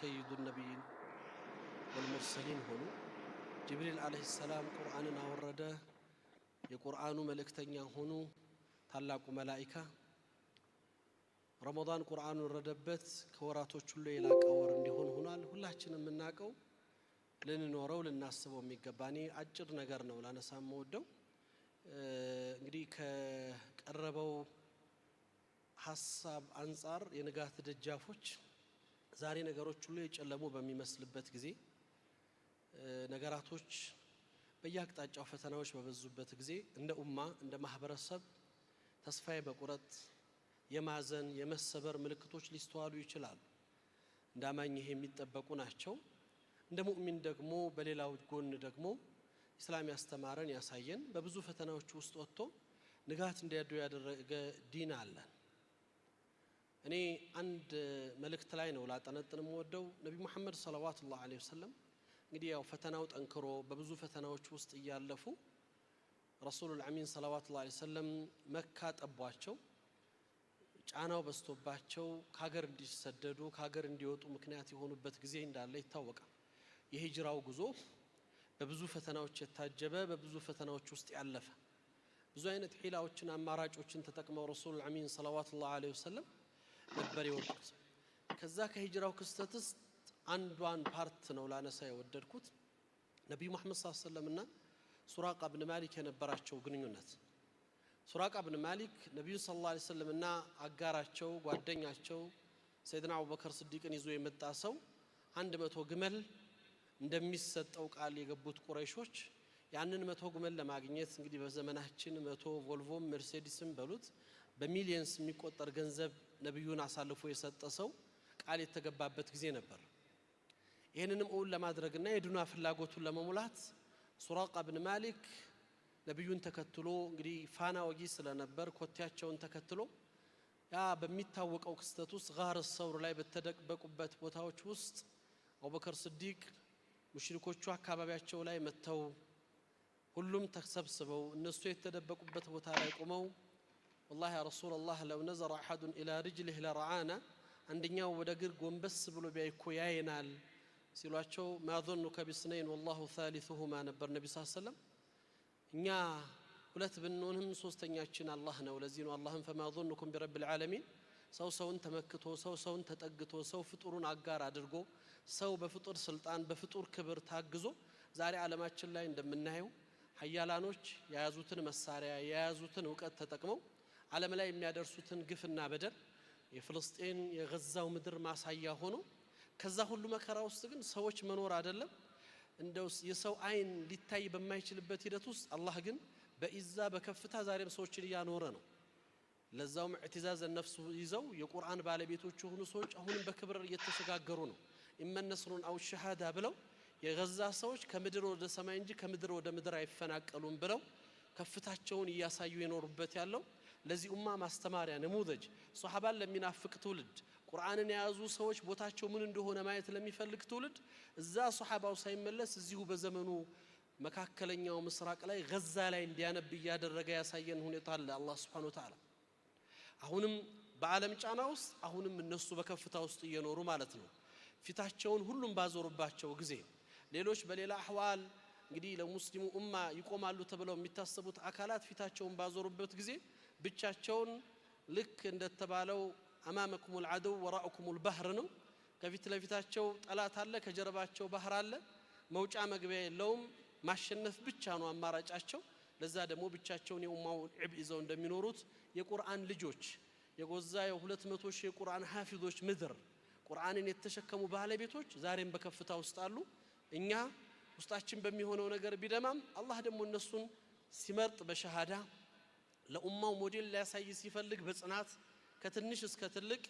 سيد النبيين والمرسلين هونو جبريل عليه السلام قرآن አወረደ የቁርአኑ መልእክተኛ ሆኑ ታላቁ መላእክት ረመዳን ቁርአን ወረደበት ከወራቶች ሁሉ የላቀ ወር እንዲሆን ሆኗል ሁላችንም እናቀው ለንኖረው ለናስበው የሚገባኒ አጭር ነገር ነው ላነሳም ወደው እንግዲህ ከቀረበው ሐሳብ አንፃር የንጋት ደጃፎች ዛሬ ነገሮች ሁሉ የጨለሙ በሚመስልበት ጊዜ ነገራቶች በየአቅጣጫው ፈተናዎች በበዙበት ጊዜ እንደ ኡማ እንደ ማህበረሰብ ተስፋዬ በቁረጥ የማዘን የመሰበር ምልክቶች ሊስተዋሉ ይችላሉ እንዳማኝ ይሄ የሚጠበቁ ናቸው እንደ ሙእሚን ደግሞ በሌላው ጎን ደግሞ እስላም ያስተማረን ያሳየን በብዙ ፈተናዎች ውስጥ ወጥቶ ንጋት እንዲያዱ ያደረገ ዲን አለ እኔ አንድ መልእክት ላይ ነው ላጠነጥንም ወደው ነብዩ መሐመድ ሰለላሁ ዐለይሂ ወሰለም እንግዲህ ያው ፈተናው ጠንክሮ በብዙ ፈተናዎች ውስጥ ይያለፉ ረሱሉል አሚን ሰለላሁ ዐለይሂ ወሰለም መካ ጠቧቸው ጫናው በስቶባቸው ካገር እንዲሰደዱ ካገር እንዲወጡ ምክንያት የሆኑበት ጊዜ እንዳለ ይታወቃል የሂጅራው ጉዞ በብዙ ፈተናዎች የታጀበ በብዙ ፈተናዎች ውስጥ ያለፈ ብዙ አይነት ሒላዎችን አማራጮችን ተጠቅመው ረሱሉል አሚን ሰለላሁ ዐለይሂ ወሰለም ነበር የወጡት ከዛ ከሂጅራው ክስተትስ አንዷን ፓርት ነው ላነሳ የወደድኩት ነብዩ መሐመድ ሰለላሁ ዐለይሂ ወሰለም እና ሱራቃ ኢብኑ ማሊክ የነበራቸው ግንኙነት ሱራቃ ኢብኑ ማሊክ ነብዩ ሰለላሁ ዐለይሂ ወሰለም እና አጋራቸው ጓደኛቸው ሰይድና አቡበከር ስዲቅን ይዞ የመጣ ሰው 100 ግመል እንደሚሰጠው ቃል የገቡት ቁረይሾች ያንን 100 ግመል ለማግኘት እንግዲህ በዘመናችን 100 ቮልቮም መርሴዲስም በሉት በሚሊየንስ የሚቆጠር ገንዘብ ነብዩን አሳልፎ የሰጠ ሰው ቃል የተገባበት ጊዜ ነበር ይሄንንም ኡል ለማድረግና የዱንያ ፍላጎቱን ለመሙላት ሱራቃ ኢብኑ ማሊክ ነብዩን ተከትሎ እንግዲህ ፋና ወጊ ስለነበር ኮቴያቸውን ተከትሎ ያ በሚታወቀው ክስተት ውስጥ ጋር ሰውር ላይ በተደበቁበት ቦታዎች ውስጥ አቡበከር ስዲቅ ሙሽሪኮቹ አካባቢያቸው ላይ መተው ሁሉም ተሰብስበው እነሱ የተደበቁበት ቦታ ላይ ቆመው والله يا رسول الله لو نظر احد الى رجله لرعانا አንደኛው ወደ ግር ጎንበስ ብሎ ቢያይኮ ያይናል ሲሏቸው ما ظنك بسنين والله ثالثهما ነበር ነብዩ ሰለላሁ ዐለይሂ ወሰለም እኛ ሁለት ብንሆንም ሶስተኛችን አላህ ነው ለዚህ ነው አላህን فما ظنكم برب العالمين ሰውን ተመክቶ ሰውን ተጠግቶ ሰው ፍጡሩን አጋር አድርጎ ሰው በፍጡር ስልጣን በፍጡር ክብር ታግዞ ዛሬ ዓለማችን ላይ እንደምናየው ሐያላኖች የያዙትን መሳሪያ የያዙትን ዕውቀት ተጠቅመው ዓለም ላይ የሚያደርሱትን ግፍና በደል የፍልስጤን የጋዛው ምድር ማሳያ ሆኖ ከዛ ሁሉ መከራ ውስጥ ግን ሰዎች መኖር አይደለም እንደው የሰው አይን ሊታይ በማይችልበት ሂደት ውስጥ አላህ ግን በኢዛ በከፍታ ዛሬም ሰዎችን ያኖረ ነው ለዛው ኢዕቲዛዝ النفس ይዘው የቁርአን ባለቤቶች ሆኑ ሰዎች አሁንም በክብር እየተሸጋገሩ ነው ኢመነስሩን አው ሸሃዳ ብለው የጋዛ ሰዎች ከምድር ወደ ሰማይ እንጂ ከምድር ወደ ምድር አይፈናቀሉም ብለው ከፍታቸውን እያሳዩ የኖሩበት ያለው ለዚህ ኡማ ማስተማሪያ ነሙዘጅ ሱሐባን ለሚናፍቅ ትውልድ ቁርአንን ያዙ ሰዎች ቦታቸው ምን እንደሆነ ማየት ለሚፈልግ ትውልድ እዛ ሱሐባው ሳይመለስ እዚሁ በዘመኑ መካከለኛው ምስራቅ ላይ ጋዛ ላይ እንዲያነብ ያደረገ ያሳየን ሁኔታ አለ አላህ Subhanahu Wa Ta'ala አሁንም በዓለም ጫና ውስጥ አሁንም እነሱ በከፍታ ውስጥ እየኖሩ ማለት ነው ፊታቸውን ሁሉም ባዞሩባቸው ጊዜ ሌሎች በሌላ አህዋል እንግዲህ ለሙስሊሙ ኡማ ይቆማሉ ተብለው የሚታሰቡት አካላት ፊታቸውን ባዞሩበት ጊዜ ብቻቸውን ልክ እንደተባለው አማመኩም العدو وراءكم البحر ነው ከፊት ለፊታቸው ጠላት አለ ከጀርባቸው ባህር አለ መውጫ መግቢያ የለውም ማሸነፍ ብቻ ነው አማራጫቸው ለዛ ደግሞ ብቻቸውን የኡማው ዒብ ይዘው እንደሚኖሩት የቁርአን ልጆች የጎዛ የ200 ሺህ የቁርአን ሐፊዞች ምድር ቁርአንን የተሸከሙ ባለቤቶች ዛሬም በከፍታ ውስጥ አሉ እኛ ውስጣችን በሚሆነው ነገር ቢደማም አላህ ደግሞ እነሱን ሲመርጥ በሸሃዳ ለኡማው ሞዴል ሊያሳይ ሲፈልግ በጽናት ከትንሽ እስከ ትልቅ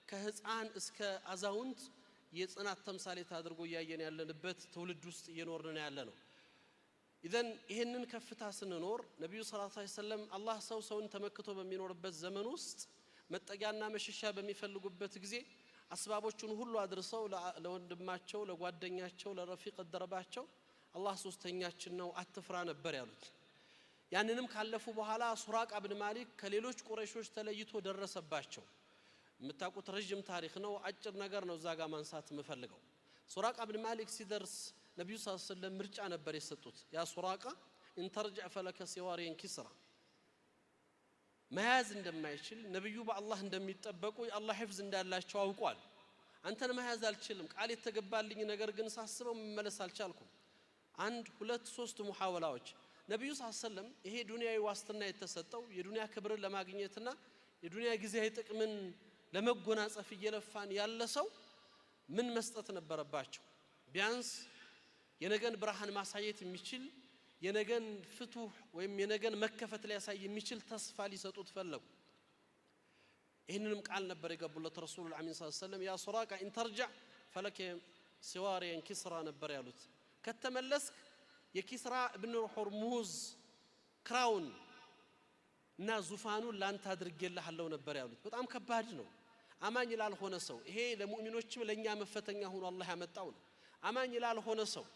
ከህፃን እስከ አዛውንት የጽናት ተምሳሌት አድርጎ ያየን ያለንበት ትውልድ ውስጥ እየኖርን ያለነው ኢዘን ይሄንን ከፍታ ስንኖር ነብዩ ሰለላሁ ዐለይሂ ወሰለም አላህ ሰውን ተመክቶ በሚኖርበት ዘመን ውስጥ መጠጊያና መሸሻ በሚፈልጉበት ጊዜ አስባቦቹን ሁሉ አድርሰው ለወንድማቸው ለጓደኛቸው ለረፊቅ ደረባቸው አላህ ሶስተኛችን ነው አትፍራ ነበር ያሉት ያንንም ካለፉ በኋላ ሱራቃ ኢብኑ ማሊክ ከሌሎች ቁረይሾች ተለይቶ ደረሰባቸው የምታውቁት ረጅም ታሪክ ነው አጭር ነገር ነው እዛ ጋር ማንሳት የምፈልገው ሱራቃ ኢብኑ ማሊክ ሲደርስ ነብዩ ሰለላሁ ዐለይሂ ወሰለም ምርጫ ነበር የሰጡት ያ ሱራቃ እንተርጅዕ ፈለከ ሲዋሪን ኪስራ መያዝ እንደማይችል ነብዩ በአላህ እንደሚጠበቁ የአላህ ሂፍዝ እንዳላቸው አውቋል አንተን መያዝ አልችልም ቃል የተገባልኝ ነገር ግን ሳስበው መመለስ አልቻልኩም አንድ ሁለት ሶስት ሙሐወላዎች ነብዩ ሰለላሁ ዐለይሂ ወሰለም ይሄ ዱንያዊ ዋስትና የተሰጠው የዱንያ ክብርን ለማግኘትና የዱንያ ጊዜያዊ ጥቅምን ለመጎናጸፍ እየለፋን ያለ ሰው ምን መስጠት ነበረባቸው ቢያንስ የነገን ብርሃን ማሳየት የሚችል የነገን ፍቱህ ወይም የነገን መከፈት ሊያሳይ የሚችል ተስፋ ሊሰጡት ፈለጉ ይህንንም ቃል ነበር የገቡለት ረሱሉላህ አሚን ሰለላሁ ዐለይሂ ወሰለም ያ ሱራቃ ኢንተርጅዕ ፈለከ ሲዋሪን ኪስራ ነበር ያሉት ከተመለስክ የኪስራ ኢብኑ ሁርሙዝ ክራውን እና ዙፋኑን ላንተ አድርጌልሃለሁ ነበር ያሉት በጣም ከባድ ነው አማኝ ላልሆነ ሰው ይሄ ለሙእሚኖችም ለኛ መፈተኛ ሆኖ አላህ ያመጣው ነው አማኝ ላልሆነ ሰው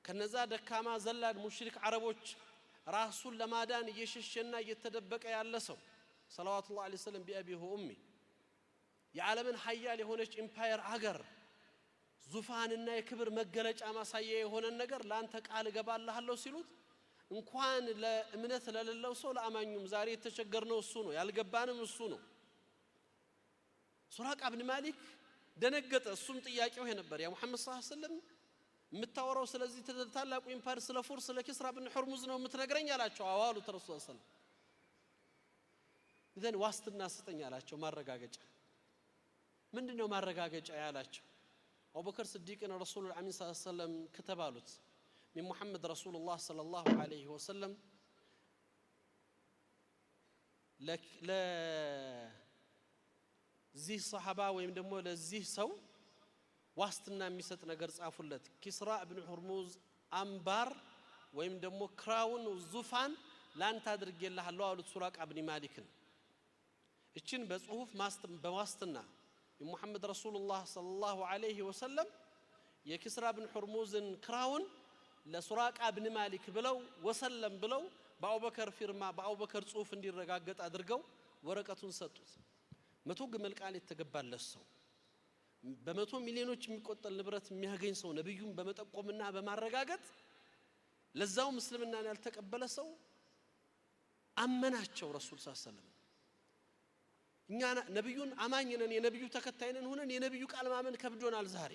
ከነዛ ደካማ ዘላድ ሙሽሪክ አረቦች ራሱን ለማዳን እየሸሸና እየተደበቀ ያለ ሰው ሰለዋቱላሂ ዐለይሂ ወሰለም ቢአቢሂ ወኡሚ የዓለምን ሀያል የሆነች ኢምፓየር አገር ዙፋንና የክብር መገለጫ ማሳያ የሆነ ነገር ላንተ ቃል ገባልሃለሁ ሲሉት እንኳን ለእምነት ለሌለው ሰው ለአማኙም ዛሬ የተቸገርነው እሱ ነው ያልገባንም እሱ ነው ሱራቃ ኢብኑ ማሊክ ደነገጠ እሱም ጥያቄው ይሄ ነበር ያ ሙሐመድ ሰለላሁ ዐለይሂ ወሰለም የምታወራው ስለዚህ ታላቁ ኢምፓየር ስለ ፉርስ ስለ ኪስራ ኢብኑ ሁርሙዝ ነው የምትነግረኝ አላቸው አዋሉ ረሱላህ ሰለላሁ ዐለይሂ ወሰለም ኢዘን ዋስትና ስጠኝ አላቸው ማረጋገጫ ምንድነው ማረጋገጫ ያላቸው አቡበከር ስዲቅን ረሱሉላህ አሚን ሰለላሁ ዐለይሂ ወሰለም ከተባሉት من محمد رسول الله صلى الله عليه وسلم ለዚህ ሰሃባ ወይም ደግሞ ለዚህ ሰው ዋስትና የሚሰጥ ነገር ጻፉለት ኪስራ ኢብኑ ሁርሙዝ አምባር ወይም ደግሞ ክራውን ዙፋን ላንተ አድርጌልሃለሁ አሉት ሱራቃ ኢብኑ ማሊክን እቺን በጽሁፍ በዋስትና የሙሐመድ ረሱሉላህ ሰለላሁ ዐለይሂ ወሰለም የኪስራ ኢብኑ ሁርሙዝን ክራውን ለሱራቃ ኢብኑ ማሊክ ብለው ወሰለም ብለው በአቡበከር ፊርማ በአቡበከር ጽሁፍ እንዲረጋገጥ አድርገው ወረቀቱን ሰጡት 100 ግመል ቃል የተገባለት ሰው በመቶ ሚሊዮኖች የሚቆጠር ንብረት የሚያገኝ ሰው ነብዩን በመጠቆምና በማረጋገጥ ለዛው ምስልምናን ያልተቀበለ ሰው አመናቸው ረሱል ሰለላሁ ዐለይሂ ወሰለም እኛ ነብዩን አማኝነን የነብዩ ተከታይነን ሆነን የነብዩ ቃል ማመን ከብዶናል ዛሬ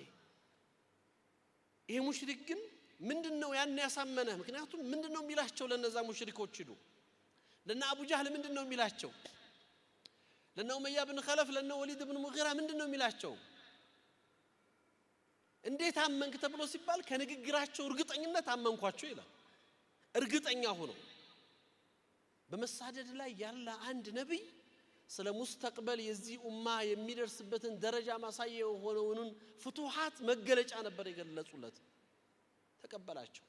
ይሄ ሙሽሪክ ግን ምንድነው ያን ያሳመነ ምክንያቱም ምንድነው የሚላቸው ለነዛ ሙሽሪኮች ይሉ ለና አቡ ጃህል ምንድነው የሚላቸው ለና ኡመያ ኢብኑ ኸለፍ ለና ወሊድ ኢብኑ ሙጊራ ምንድነው የሚላቸው እንዴት አመንክ ተብሎ ሲባል ከንግግራቸው እርግጠኝነት አመንኳቸው ይላል እርግጠኛ ሆኖ በመሳደድ ላይ ያለ አንድ ነብይ ስለ ሙስተቅበል የዚህ ኡማ የሚደርስበትን ደረጃ ማሳያ የሆነውን ፍቱሃት መገለጫ ነበር የገለጹለት ተቀበላቸው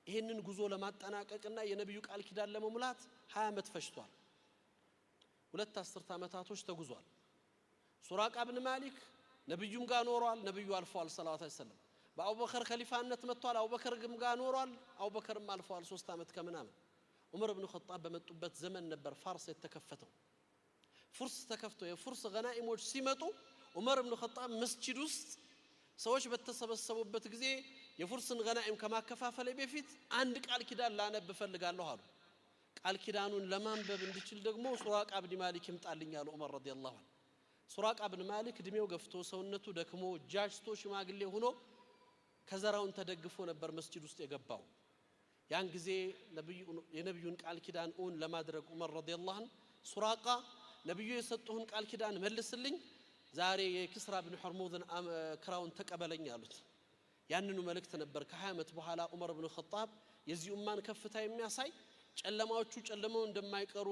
ይሄንን ጉዞ ለማጠናቀቅና የነብዩ ቃል ኪዳን ለመሙላት 20 ዓመት ፈጅቷል ሁለት አስርተ ዓመታቶች ተጉዟል ሱራቃ ኢብኑ ማሊክ ነብዩም ጋር ኖሯል ነብዩ አልፈዋል ሰለላሁ ዐለይሂ ወሰለም በአቡበከር ኸሊፋነት መጥቷል አቡበከርም ጋር ኖሯል አቡበከርም አልፈዋል 3 ዓመት ከምናምን ዑመር ኢብኑ ኸጣብ በመጡበት ዘመን ነበር ፋርስ የተከፈተው ፉርስ ተከፍቶ የፉርስ ገናኢሞች ሲመጡ ዑመር ኢብኑ ኸጣብ መስጂድ ውስጥ ሰዎች በተሰበሰቡበት ጊዜ የፉርስን ገናኢም ከማከፋፈለ በፊት አንድ ቃል ኪዳን ላነብ ፈልጋለሁ አሉ ቃል ኪዳኑን ለማንበብ እንዲችል ደግሞ ሱራቃ ኢብኑ ማሊክ ይምጣልኝ አሉ ዑመር ረዲየላሁ ዐንሁ ሱራቃ ኢብኑ ማሊክ እድሜው ገፍቶ ሰውነቱ ደክሞ ጃጅቶ ሽማግሌ ሆኖ ከዘራውን ተደግፎ ነበር መስጂድ ውስጥ የገባው ያን ጊዜ የነብዩን ቃል ኪዳን ኡን ለማድረግ ዑመር ረዲየላሁ ዐንሁ ሱራቃ ነብዩ የሰጡህን ቃል ኪዳን መልስልኝ ዛሬ የኪስራ ኢብኑ ሁርሙዝን ክራውን ተቀበለኝ አሉት ያንኑ መልእክት ነበር ከ20 ዓመት በኋላ ዑመር ኢብኑ ኸጣብ የዚህ ኡማን ከፍታ የሚያሳይ ጨለማዎቹ ጨለመው እንደማይቀሩ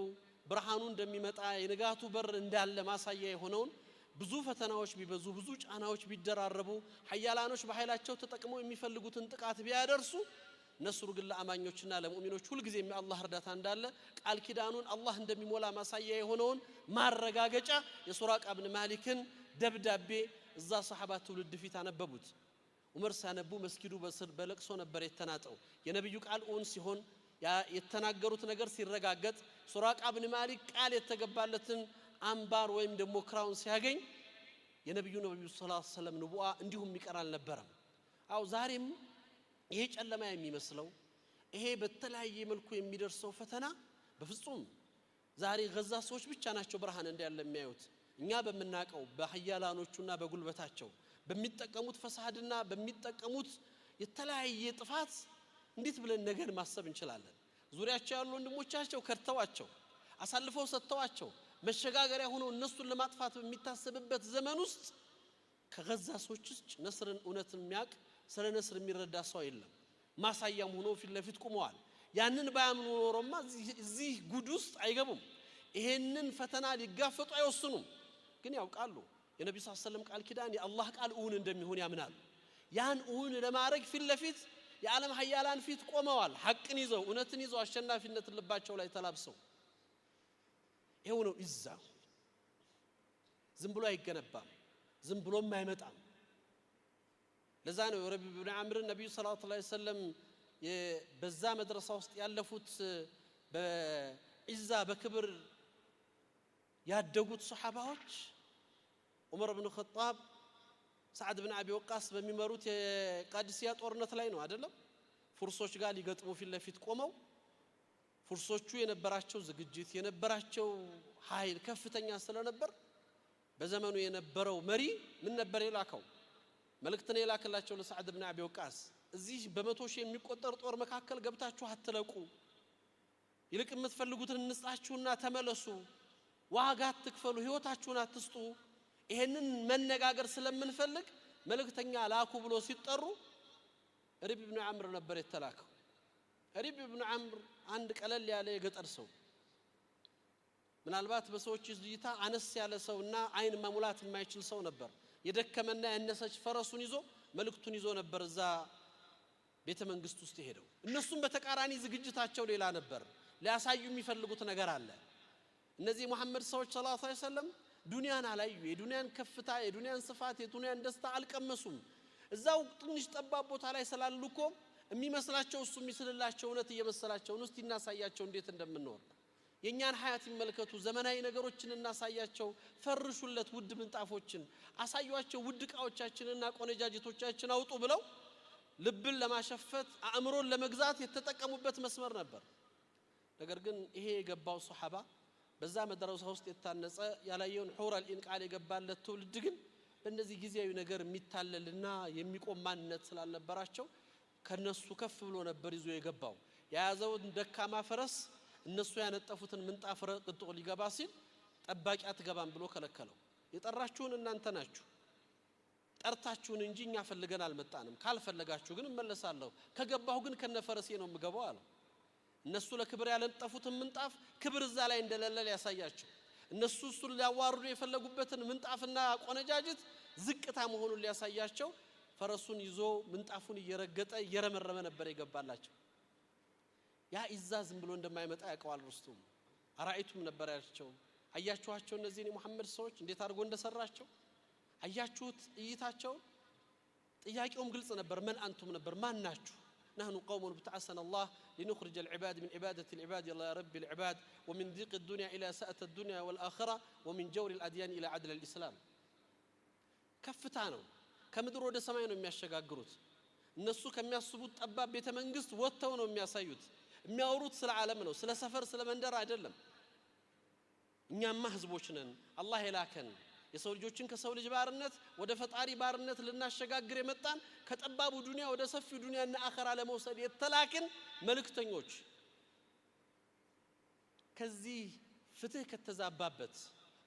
ብርሃኑ እንደሚመጣ የንጋቱ በር እንዳለ ማሳያ የሆነውን ብዙ ፈተናዎች ቢበዙ ብዙ ጫናዎች ቢደራረቡ ሐያላኖች በኃይላቸው ተጠቅመው የሚፈልጉትን ጥቃት ቢያደርሱ ነስሩ ግን ለአማኞችና ለሙእሚኖች ሁሉ ጊዜ የአላህ እርዳታ እንዳለ ቃል ኪዳኑን አላህ እንደሚሞላ ማሳያ የሆነውን ማረጋገጫ የሱራቃ ኢብኑ ማሊክን ደብዳቤ እዛ ሰሃባ ትውልድ ፊት አነበቡት ዑመር ሳነቡ መስጊዱ በለቅሶ ነበር የተናጠው የነብዩ ቃል ኡን ሲሆን የተናገሩት ነገር ሲረጋገጥ ሱራቃ ኢብኑ ማሊክ ቃል የተገባለትን አምባር ወይም ደግሞ ክራውን ሲያገኝ የነብዩ ሰለላሁ ዐለይሂ ወሰለም ንቡአ እንዲሁም ይቀራል ነበርም አው ዛሬም ይሄ ጨለማ የሚመስለው ይሄ በተለያየ መልኩ የሚደርሰው ፈተና በፍጹም ዛሬ ገዛ ሰዎች ብቻ ናቸው ብርሃን እንዳለ የሚያዩት እኛ በመናቀው በሐያላኖቹና በጉልበታቸው በሚጠቀሙት ፈሳድና በሚጠቀሙት የተለያየ ጥፋት እንዴት ብለን ነገር ማሰብ እንችላለን ዙሪያቸው ያሉ ወንድሞቻቸው ከርተዋቸው አሳልፈው ሰጥተዋቸው መሸጋገሪያ ሆኖ እነሱን ለማጥፋት በሚታሰብበት ዘመን ውስጥ ከገዛ ሰዎች ነስርን እውነትን የሚያቅ ስለ ነስር የሚረዳ ሰው የለም ማሳያም ሆኖ ፊት ለፊት ቆመዋል ያንን ባያምኑ ኖሮማ እዚህ ጉድ ውስጥ አይገቡም ይሄንን ፈተና ሊጋፈጡ አይወስኑም ግን ያውቃሉ የነብዩ ሰለላሁ ዐለይሂ ወሰለም ቃል ኪዳን የአላህ ቃል እውን እንደሚሆን ያምናሉ ያን እውን ለማድረግ ፊት ለፊት የዓለም ሐያላን ፊት ቆመዋል ሐቅን ይዘው እውነትን ይዘው አሸናፊነት ልባቸው ላይ ተላብሰው ይሄው ነው ኢዛ ዝም ብሎ አይገነባም ዝም ብሎም አይመጣም ለዛ ነው ረቢ ኢብኑ አምር ነብዩ ሰለላሁ ዐለይሂ ወሰለም በዛ መድረሳ ውስጥ ያለፉት በኢዛ በክብር ያደጉት ሱሐባዎች ዑመር ኢብኑ ኸጣብ ሰዓድ ኢብኑ አቢ ወቃስ በሚመሩት የቃዲሲያ ጦርነት ላይ ነው አይደለም ፉርሶች ጋር ሊገጥሙ ፊት ለፊት ቆመው ፉርሶቹ የነበራቸው ዝግጅት የነበራቸው ኃይል ከፍተኛ ስለነበር በዘመኑ የነበረው መሪ ምን ነበር የላከው መልእክትን የላከላቸው ለሰዓድ ኢብኑ አቢ ወቃስ እዚህ በመቶ ሺህ የሚቆጠር ጦር መካከል ገብታችሁ አትለቁ ይልቅ የምትፈልጉትን እንስጣችሁና ተመለሱ ዋጋ አትክፈሉ ህይወታችሁን አትስጡ ይሄንን መነጋገር ስለምንፈልግ መልእክተኛ ላኩ ብሎ ሲጠሩ ሪብ ኢብኑ አምር ነበር የተላከው ሪብ ኢብኑ አምር አንድ ቀለል ያለ የገጠር ሰው ምናልባት በሰዎች እይታ አነስ ያለ ሰውና አይን ማሙላት የማይችል ሰው ነበር የደከመና ያነሰች ፈረሱን ይዞ መልእክቱን ይዞ ነበር እዛ ቤተ መንግስት ውስጥ ሄደው እነሱም በተቃራኒ ዝግጅታቸው ሌላ ነበር ሊያሳዩ የሚፈልጉት ነገር አለ እነዚህ መሐመድ ሰዎች ሰለላሁ ዐለይሂ ወሰለም ዱንያን አላዩ የዱንያን ከፍታ የዱንያን ስፋት የዱንያን ደስታ አልቀመሱም እዛው ትንሽ ጠባብ ቦታ ላይ ስላሉኮ የሚመስላቸው እሱ የሚስልላቸው እውነት እየመሰላቸው ነው እስቲ እናሳያቸው እንዴት እንደምንኖር የኛን ሐያት ይመልከቱ ዘመናዊ ነገሮችን እናሳያቸው ፈርሹለት ውድ ምንጣፎችን አሳዩአቸው ውድ ቃዎቻችንና ቆነጃጅቶቻችን አውጡ ብለው ልብን ለማሸፈት አእምሮን ለመግዛት የተጠቀሙበት መስመር ነበር ነገር ግን ይሄ የገባው ሱሐባ በዛ መድረሳ ውስጥ የታነጸ ያላየውን ሑራል ኢንቃል የገባለት ትውልድ ግን በእነዚህ ጊዜያዊ ነገር የሚታለልና የሚቆም ማንነት ስላልነበራቸው ከነሱ ከፍ ብሎ ነበር ይዞ የገባው ያያዘውን ደካማ ፈረስ እነሱ ያነጠፉትን ምንጣፍ ረግጦ ሊገባ ሲል ጠባቂ አትገባም ብሎ ከለከለው የጠራችሁን እናንተ ናችሁ ጠርታችሁን እንጂ እኛ ፈልገን አልመጣንም ካልፈለጋችሁ ግን እመለሳለሁ ከገባሁ ግን ከነፈረሴ ነው የምገባው አለ እነሱ ለክብር ያለጠፉትን ምንጣፍ ክብር እዛ ላይ እንደሌለ ያሳያቸው እነሱ እሱን ሊያዋርዱ የፈለጉበትን ምንጣፍና ቆነጃጅት ዝቅታ መሆኑን ሊያሳያቸው ፈረሱን ይዞ ምንጣፉን እየረገጠ እየረመረመ ነበር የገባላቸው ያ ኢዛዝም ብሎ እንደማይመጣ ያቀዋል ሩስቱም አራይቱም ነበር ያቸው አያችኋቸው እነዚህ ሙሐመድ ሰዎች እንዴት አድርጎ እንደሰራቸው አያችሁት እይታቸው ጥያቄውም ግልጽ ነበር ማን አንቱም ነበር ማን ናችሁ نحن قوم ابتعثنا الله لنخرج العباد من عبادة العباد إلى رب العباد ومن ضيق الدنيا إلى سأة الدنيا والآخرة ومن جور الأديان إلى عدل الإسلام كفتانو ከምድር ወደ ሰማይ ነው የሚያሸጋግሩት እነሱ ከሚያስቡት ጠባብ ቤተ መንግስት ወጥተው ነው የሚያሳዩት የሚያወሩት ስለ ዓለም ነው ስለ ሰፈር ስለ መንደር አይደለም እኛማ ህዝቦች ነን አላህ የላከን የሰው ልጆችን ከሰው ልጅ ባርነት ወደ ፈጣሪ ባርነት ልናሸጋግር የመጣን ከጠባቡ ዱንያ ወደ ሰፊው ዱንያና አኺራ ለመውሰድ የተላክን መልእክተኞች ከዚህ ፍትህ ከተዛባበት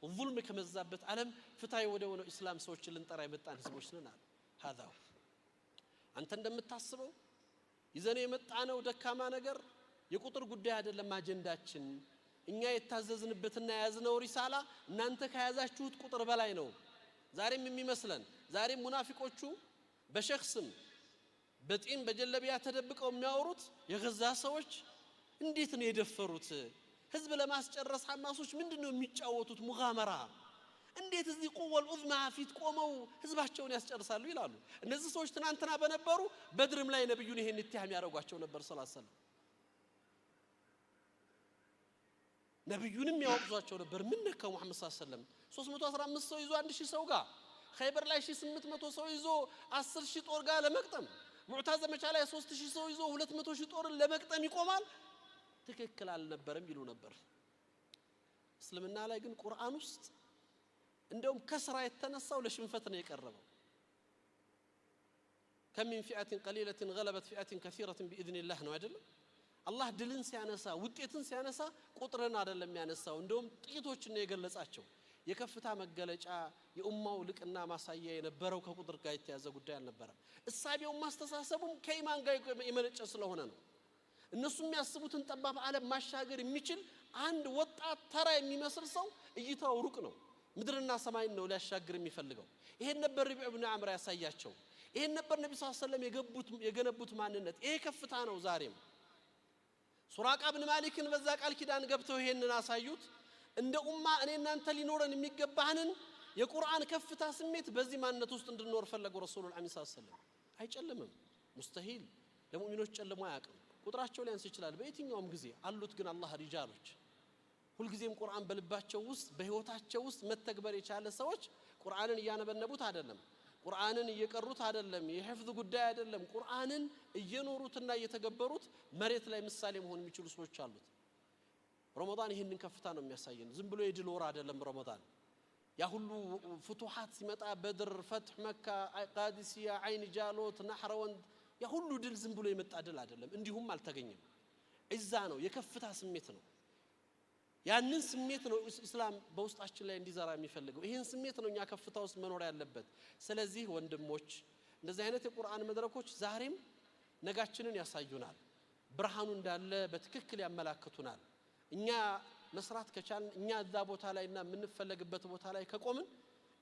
ظلم ከመዛበት ዓለም ፍትሃዊ ወደ ሆነው እስላም ሰዎችን ልንጠራ የመጣን ህዝቦች ነን አለ هذا አንተ እንደምታስበው ይዘነው የመጣነው ደካማ ነገር የቁጥር ጉዳይ አይደለም አጀንዳችን እኛ የታዘዝንበትና ያዝነው ሪሳላ እናንተ ከያዛችሁት ቁጥር በላይ ነው ዛሬም የሚመስለን ዛሬም ሙናፊቆቹ በሸክስም በጢም በጀለቢያ ተደብቀው የሚያወሩት የገዛ ሰዎች እንዴት ነው የደፈሩት ህዝብ ለማስጨረስ ሐማሶች ምንድነው የሚጫወቱት ሙጋመራ እንዴት እዚህ ቁወል ኡዝማ ፊት ቆመው ህዝባቸውን ያስጨርሳሉ ይላሉ እነዚህ ሰዎች ትናንትና በነበሩ በድርም ላይ ነብዩን ይሄን ኢትሃም ያደርጓቸው ነበር ሰለላሁ ዐለይሂ ወሰለም ነብዩንም ያወግዟቸው ነበር ምን ነካው መሐመድ ሰለላሁ ዐለይሂ ወሰለም 315 ሰው ይዞ 1000 ሰው ጋር ኸይበር ላይ 1800 ሰው ይዞ 10000 ጦር ጋር ለመቅጠም ሙዕታ ዘመቻ ላይ 3000 ሰው ይዞ 200000 ጦር ለመቅጠም ይቆማል ትክክል አልነበረም ይሉ ነበር እስልምና ላይ ግን ቁርአን ውስጥ እንደውም ከስራ የተነሳው ለሽንፈት ነው የቀረበው كم من فئة قليلة غلبت فئة كثيرة بإذن الله ነው አይደል አላህ ድልን ሲያነሳ ውጤትን ሲያነሳ ቁጥርን አይደለም ያነሳው እንደውም ጥቂቶችን ነው የገለጻቸው የከፍታ መገለጫ የኡማው ልቅና ማሳያ የነበረው ከቁጥር ጋር የተያዘ ጉዳይ አልነበረም እሳቤው ማስተሳሰቡም ከኢማን ጋር የመነጨ ስለሆነ ነው እነሱ የሚያስቡትን ጠባብ ዓለም ማሻገር የሚችል አንድ ወጣት ተራ የሚመስል ሰው እይታው ሩቅ ነው ምድርና ሰማይን ነው ሊያሻግር የሚፈልገው ይሄን ነበር ረቢዕ ኢብኑ አምር ያሳያቸው ይሄን ነበር ነብዩ ሰለላሁ ዐለይሂ ወሰለም የገነቡት ማንነት ይሄ ከፍታ ነው ዛሬም ሱራቃ ኢብኑ ማሊክን በዛ ቃል ኪዳን ገብተው ይሄንን አሳዩት እንደ ኡማ እኔና አንተ ሊኖረን የሚገባህንን የቁርአን ከፍታ ስሜት በዚህ ማንነት ውስጥ እንድንኖር ፈለገው ረሱላህ ሰለላሁ ዐለይሂ ወሰለም አይጨልምም ሙስተሂል ለሙእሚኖች ጨልሞ አያውቅም ቁጥራቸው ሊያንስ ይችላል በየትኛውም ጊዜ አሉት ግን አላህ ሪጃሎች ሁልጊዜም ቁርአን በልባቸው ውስጥ በህይወታቸው ውስጥ መተግበር የቻለ ሰዎች ቁርአንን ያነበነቡት አይደለም ቁርአንን እየቀሩት አይደለም የህፍዝ ጉዳይ አይደለም ቁርአንን እየኖሩትና እየተገበሩት መሬት ላይ ምሳሌ መሆን የሚችሉ ሰዎች አሉት ረመዳን ይሄንን ከፍታ ነው የሚያሳየን ዝም ብሎ የድል ወር አይደለም ረመዳን ያ ሁሉ ፍቱሃት ሲመጣ በድር ፈትህ መካ ቃዲሲያ አይን ጃሎት ነህረወንድ ያ ሁሉ ድል ዝም ብሎ የመጣ ድል አይደለም እንዲሁም አልተገኘም እዛ ነው የከፍታ ስሜት ነው ያንን ስሜት ነው እስላም በውስጣችን ላይ እንዲዘራ የሚፈልገው ይሄን ስሜት ነው እኛ ከፍታ ውስጥ መኖር ያለበት ስለዚህ ወንድሞች እንደዚህ አይነት የቁርአን መድረኮች ዛሬም ነጋችንን ያሳዩናል ብርሃኑ እንዳለ በትክክል ያመላክቱናል እኛ መስራት ከቻልን እኛ እዛ ቦታ ላይና የምንፈለግበት ቦታ ላይ ከቆምን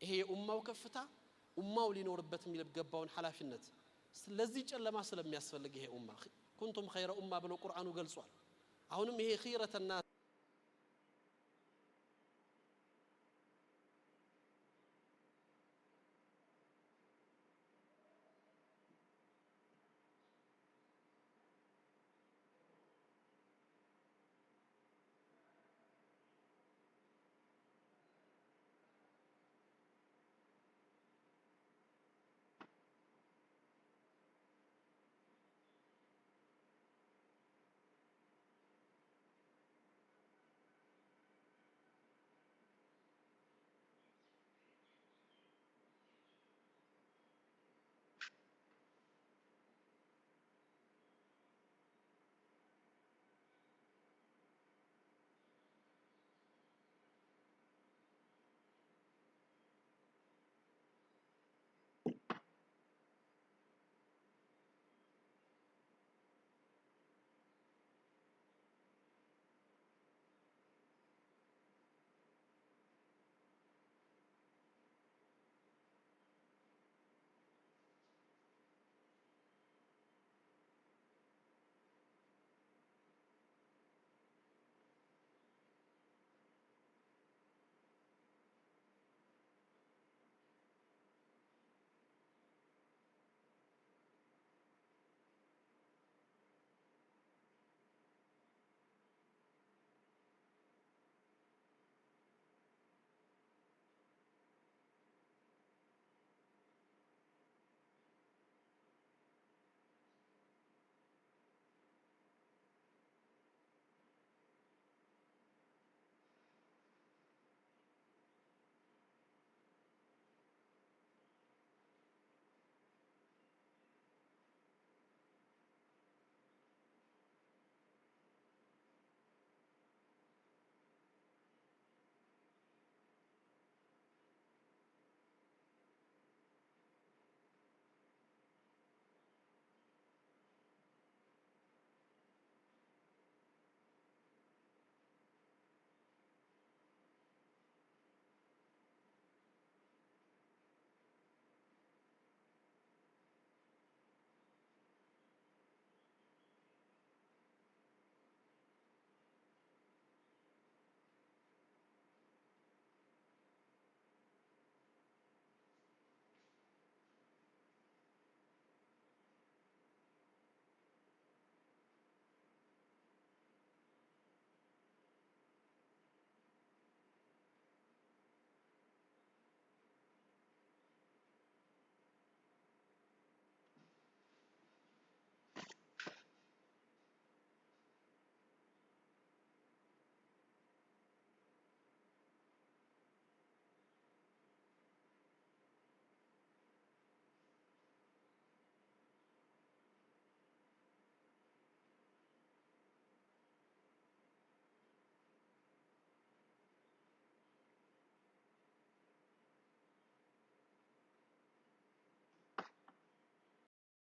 ይሄ የኡማው ከፍታ ኡማው ሊኖርበት የሚገባውን ሐላፊነት ስለዚህ ጨለማ ስለሚያስፈልግ ይሄ ኡማ ኩንቱም ኸይረ ኡማ ብሎ ቁርአኑ ገልጿል አሁንም ይሄ ኺረተና